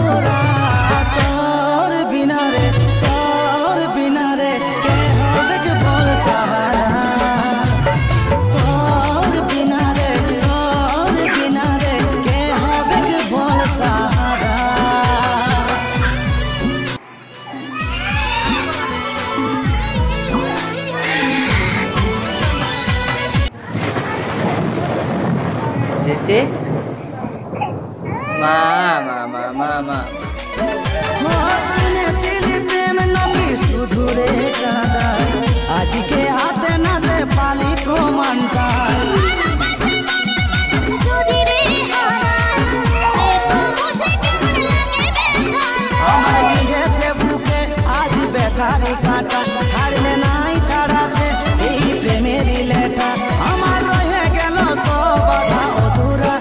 अधूरा तोर बिना रे के होवे के बोल सहारा तोर बिना रे के होवे के बोल सहारा যেতে মা মা মা মা মা শুনেছিলি প্রেম নাকি শুধু রে কাঁদা আজকে হাতে নাতে পালি প্রমাণটা আমার বিঁধেছে বুকে আজ বেকারি কাঁটা ছাড়লে নাই ছাড়াছে এই প্রেমেরই লেটা আমার রয়ে গেল সব বাধা অধুরা